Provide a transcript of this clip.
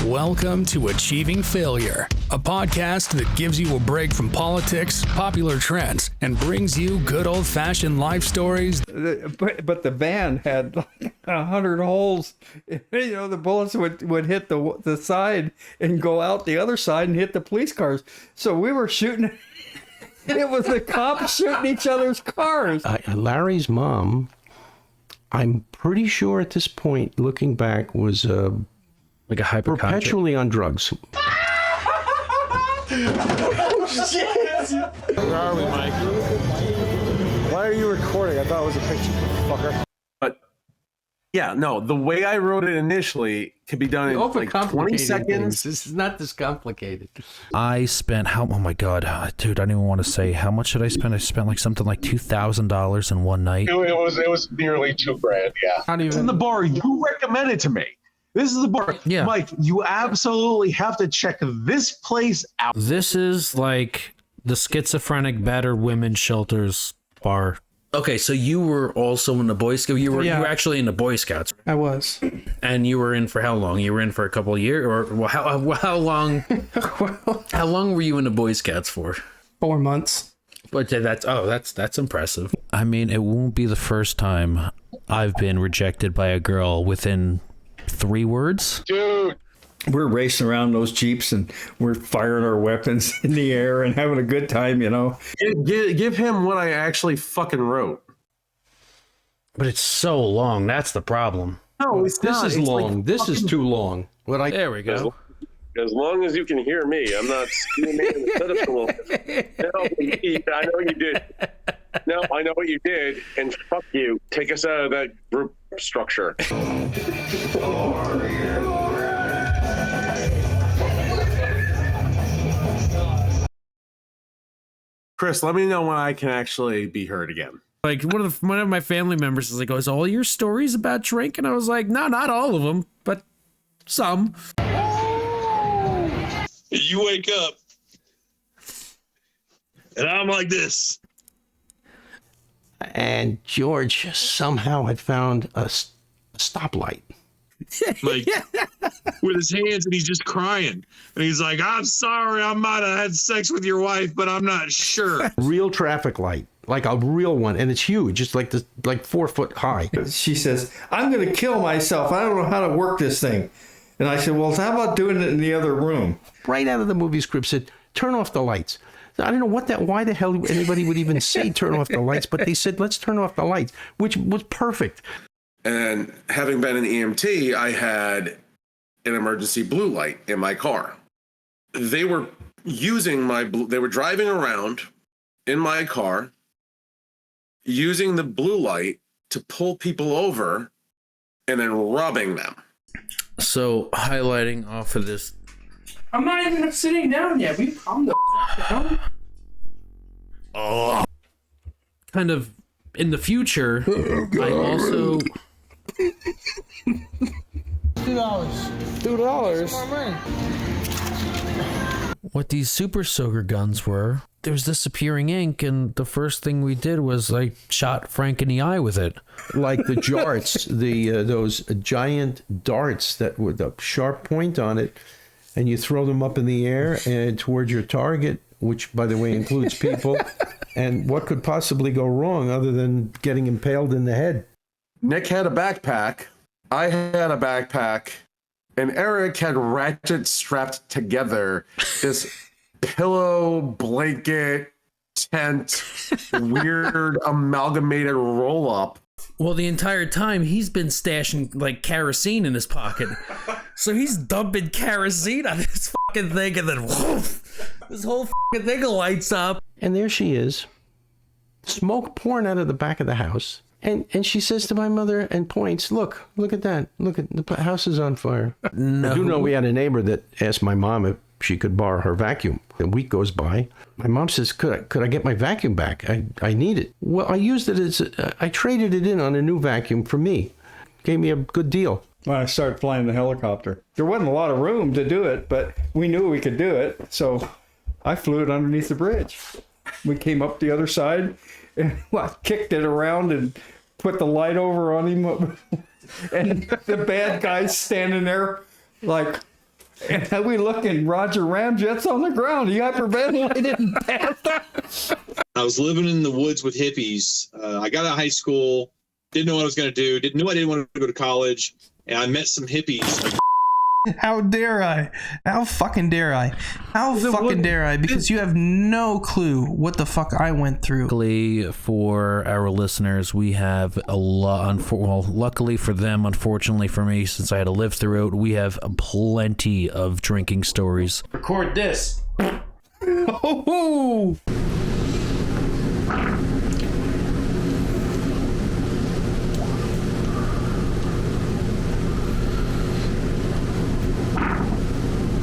Welcome to Achieving Failure, a podcast that gives you a break from politics, popular trends, and brings you good old-fashioned life stories. But the van had like 100 holes. You know, the bullets would hit the side and go out the other side and hit the police cars. So we were shooting. It was the cops shooting each other's cars. Larry's mom, I'm pretty sure at this point, looking back, was like a hypochondriac. Perpetually on drugs. Oh, shit! Where are we, Mike? Why are you recording? I thought it was a picture, fucker. But yeah, no, the way I wrote it initially can be done in like 20 seconds. This is not this complicated. I spent oh my god, dude, I don't even want to say how much did I spend. I spent like something like $2,000 in one night. It was nearly $2,000. Yeah. Not even. This is the bar you recommended to me. This is the bar. Yeah. Mike, you absolutely have to check this place out. This is like the schizophrenic battered women's shelters bar. Okay, so you were also in the Boy Scout. You were actually in the Boy Scouts. I was. And you were in for how long? You were in for a couple of years, or how long? How long were you in the Boy Scouts for? 4 months. But that's impressive. I mean, it won't be the first time I've been rejected by a girl within 3 words. Dude. We're racing around those Jeeps and we're firing our weapons in the air and having a good time, you know. Give him what I actually fucking wrote. But it's so long. That's the problem. No, this is long. Like this is too long. There we go. As long as you can hear me, I'm not screaming in the setup a little bit. No, I know you did. No, I know what you did, and fuck you. Take us out of that group structure. Chris, let me know when I can actually be heard again. Like one of my family members is like, "Oh, is all your stories about drink?" And I was like, "No, not all of them, but some." You wake up, and I'm like this. And George somehow had found a stoplight. Like, with his hands, and he's just crying. And he's like, I'm sorry, I might have had sex with your wife, but I'm not sure. Real traffic light, like a real one. And it's huge. It's like 4 foot high. She says, I'm going to kill myself. I don't know how to work this thing. And I said, well, how about doing it in the other room? Right out of the movie script said, turn off the lights. I don't know why the hell anybody would even say turn off the lights, but they said, let's turn off the lights, which was perfect. And having been an EMT, I had an emergency blue light in my car. They were using they were driving around in my car, using the blue light to pull people over and then robbing them. So highlighting off of this. I'm not even sitting down yet. We calm the down. Oh. Kind of in the future, I also. $2. What these super soaker guns were, there was disappearing ink, and the first thing we did was like shot Frank in the eye with it. Like the jarts, those giant darts that with a sharp point on it, and you throw them up in the air and towards your target, which by the way includes people. And what could possibly go wrong other than getting impaled in the head? Nick had a backpack. I had a backpack. And Eric had ratchet strapped together this pillow, blanket, tent, weird amalgamated roll up. Well, the entire time he's been stashing like kerosene in his pocket. So he's dumping kerosene on this fucking thing, and then woof, this whole fucking thing lights up. And there she is, smoke pouring out of the back of the house. And she says to my mother and points, look at that. Look at the house is on fire. No. I do know we had a neighbor that asked my mom if she could borrow her vacuum. A week goes by. My mom says, could I get my vacuum back? I need it. Well, I used it I traded it in on a new vacuum for me. Gave me a good deal. When I started flying the helicopter, there wasn't a lot of room to do it, but we knew we could do it. So I flew it underneath the bridge. We came up the other side and I kicked it around and put the light over on him. And the bad guy's standing there Like, and we look and Roger Ramjet's on the ground. He hyperventilated and passed out. I was living in the woods with hippies. I got out of high school, didn't know what I was going to do, didn't want to go to college, and I met some hippies. Like, how dare I? How fucking dare I? How fucking dare I? Because you have no clue what the fuck I went through. Luckily for our listeners, we have a lot. Well, luckily for them, unfortunately for me, since I had to live through it, we have plenty of drinking stories. Record this.